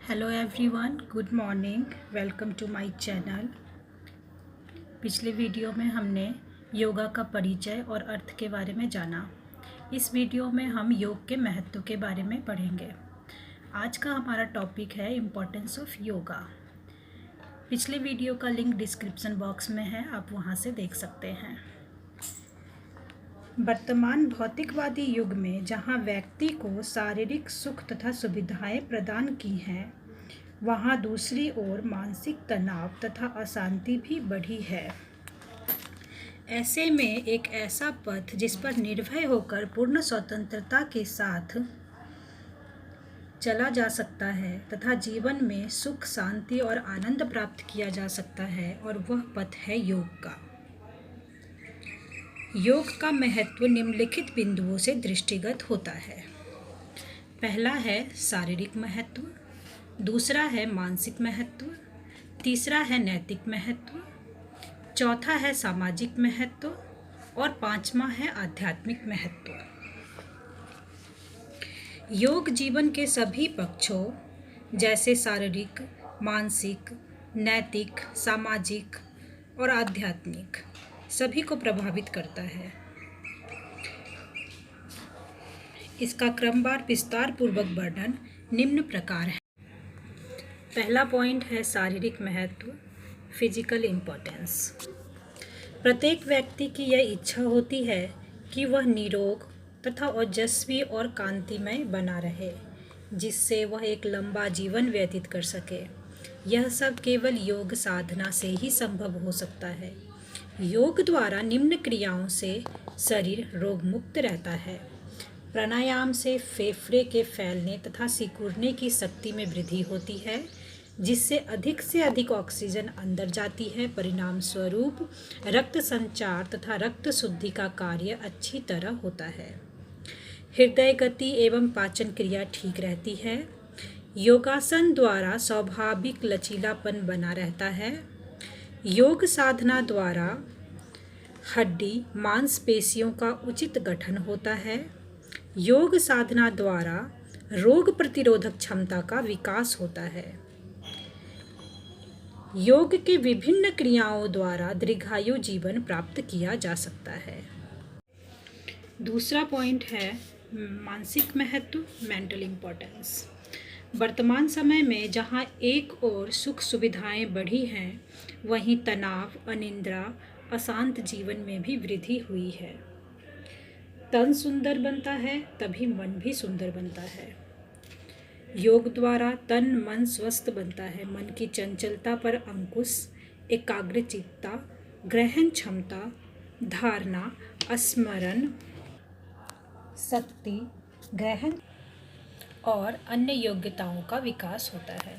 Hello everyone, good morning. Welcome to my channel. पिछले video में हमने योगा का परिचय और अर्थ के बारे में जाना। इस वीडियो में हम योग के महत्व के बारे में पढ़ेंगे। आज का हमारा टॉपिक है इम्पोर्टेंस ऑफ योगा। पिछले वीडियो का लिंक डिस्क्रिप्शन बॉक्स में है, आप वहां से देख सकते हैं। वर्तमान भौतिकवादी युग में जहां व्यक्ति को शारीरिक सुख तथा सुविधाएं प्रदान की हैं, वहां दूसरी ओर मानसिक तनाव तथा अशांति भी बढ़ी है। ऐसे में एक ऐसा पथ जिस पर निर्भय होकर पूर्ण स्वतंत्रता के साथ चला जा सकता है तथा जीवन में सुख, शांति और आनंद प्राप्त किया जा सकता है, और वह पथ है योग का। योग का महत्व निम्नलिखित बिंदुओं से दृष्टिगत होता है। पहला है शारीरिक महत्व, दूसरा है मानसिक महत्व, तीसरा है नैतिक महत्व, चौथा है सामाजिक महत्व और पांचवा है आध्यात्मिक महत्व। योग जीवन के सभी पक्षों जैसे शारीरिक, मानसिक, नैतिक, सामाजिक और आध्यात्मिक सभी को प्रभावित करता है। इसका क्रमवार विस्तार पूर्वक वर्णन निम्न प्रकार है। पहला पॉइंट है शारीरिक महत्व, फिजिकल इम्पोर्टेंस। प्रत्येक व्यक्ति की यह इच्छा होती है कि वह निरोग तथा ओजस्वी और कांतिमय बना रहे, जिससे वह एक लंबा जीवन व्यतीत कर सके। यह सब केवल योग साधना से ही संभव हो सकता है। योग द्वारा निम्न क्रियाओं से शरीर रोगमुक्त रहता है। प्राणायाम से फेफड़े के फैलने तथा सिकुड़ने की शक्ति में वृद्धि होती है, जिससे अधिक ऑक्सीजन अंदर जाती है। परिणाम स्वरूप रक्त संचार तथा रक्त शुद्धि का कार्य अच्छी तरह होता है। हृदय गति एवं पाचन क्रिया ठीक रहती है। योगासन द्वारा स्वाभाविक लचीलापन बना रहता है। योग साधना द्वारा हड्डी मांसपेशियों का उचित गठन होता है। योग साधना द्वारा रोग प्रतिरोधक क्षमता का विकास होता है। योग के विभिन्न क्रियाओं द्वारा दीर्घायु जीवन प्राप्त किया जा सकता है। दूसरा पॉइंट है मानसिक महत्व, मेंटल इम्पोर्टेंस। वर्तमान समय में जहां एक ओर सुख सुविधाएं बढ़ी हैं, वहीं तनाव, अनिद्रा, अशांत जीवन में भी वृद्धि हुई है। तन सुंदर बनता है तभी मन भी सुंदर बनता है। योग द्वारा तन मन स्वस्थ बनता है। मन की चंचलता पर अंकुश, एकाग्रचित्ता, ग्रहण क्षमता, धारणा, स्मरण शक्ति, ग्रहण और अन्य योग्यताओं का विकास होता है।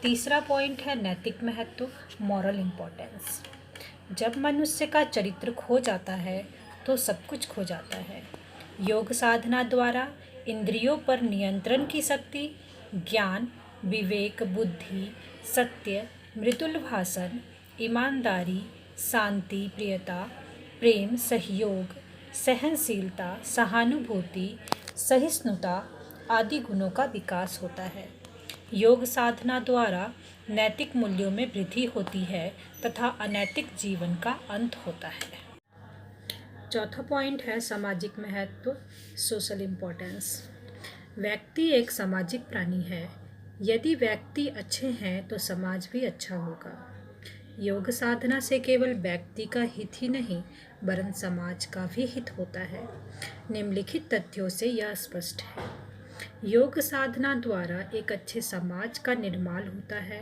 तीसरा पॉइंट है नैतिक महत्व, मॉरल इम्पोर्टेंस। जब मनुष्य का चरित्र खो जाता है तो सब कुछ खो जाता है। योग साधना द्वारा इंद्रियों पर नियंत्रण की शक्ति, ज्ञान, विवेक, बुद्धि, सत्य, मृदुल भाषण, ईमानदारी, शांति, प्रियता, प्रेम, सहयोग, सहनशीलता, सहानुभूति, सहिष्णुता आदि गुणों का विकास होता है। योग साधना द्वारा नैतिक मूल्यों में वृद्धि होती है तथा अनैतिक जीवन का अंत होता है। चौथा पॉइंट है सामाजिक महत्व, सोशल इम्पोर्टेंस। व्यक्ति एक सामाजिक प्राणी है। यदि व्यक्ति अच्छे हैं तो समाज भी अच्छा होगा। योग साधना से केवल व्यक्ति का हित ही नहीं वरन समाज का भी हित होता है। निम्नलिखित तथ्यों से यह स्पष्ट है। योग साधना द्वारा एक अच्छे समाज का निर्माण होता है।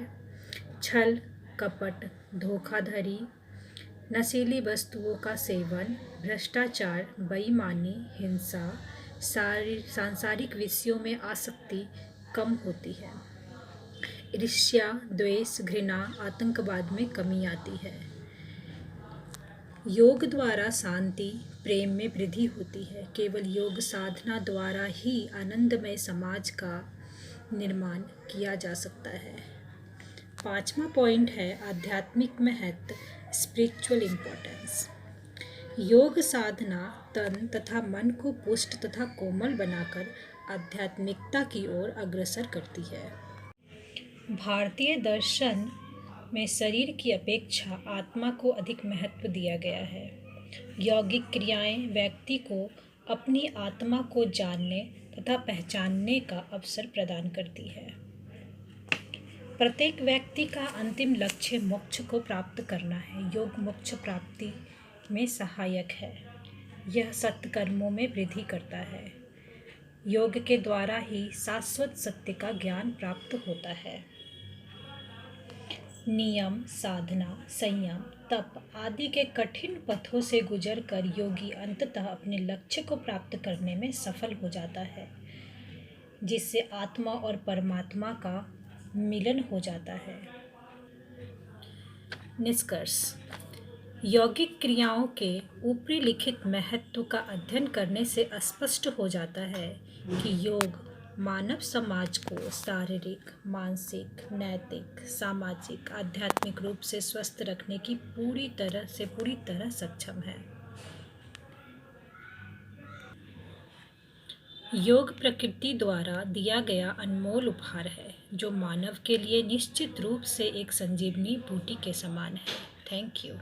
छल, कपट, धोखाधड़ी, नशीली वस्तुओं का सेवन, भ्रष्टाचार, बेईमानी, हिंसा, सांसारिक विषयों में आसक्ति कम होती है। ईर्ष्या, द्वेष, घृणा, आतंकवाद में कमी आती है। योग द्वारा शांति, प्रेम में वृद्धि होती है। केवल योग साधना द्वारा ही आनंदमय समाज का निर्माण किया जा सकता है। पांचवा पॉइंट है आध्यात्मिक महत्व, स्पिरिचुअल इम्पोर्टेंस। योग साधना तन तथा मन को पुष्ट तथा कोमल बनाकर आध्यात्मिकता की ओर अग्रसर करती है। भारतीय दर्शन में शरीर की अपेक्षा आत्मा को अधिक महत्व दिया गया है। यौगिक क्रियाएं व्यक्ति को अपनी आत्मा को जानने तथा पहचानने का अवसर प्रदान करती है। प्रत्येक व्यक्ति का अंतिम लक्ष्य मोक्ष को प्राप्त करना है। योग मोक्ष प्राप्ति में सहायक है। यह सत्कर्मों में वृद्धि करता है। योग के द्वारा ही शाश्वत सत्य का ज्ञान प्राप्त होता है। नियम, साधना, संयम, तप आदि के कठिन पथों से गुजरकर योगी अंततः अपने लक्ष्य को प्राप्त करने में सफल हो जाता है, जिससे आत्मा और परमात्मा का मिलन हो जाता है। निष्कर्ष: यौगिक क्रियाओं के ऊपरी लिखित महत्व का अध्ययन करने से स्पष्ट हो जाता है कि योग मानव समाज को शारीरिक, मानसिक, नैतिक, सामाजिक, आध्यात्मिक रूप से स्वस्थ रखने की पूरी तरह सक्षम है। योग प्रकृति द्वारा दिया गया अनमोल उपहार है, जो मानव के लिए निश्चित रूप से एक संजीवनी बूटी के समान है। Thank you.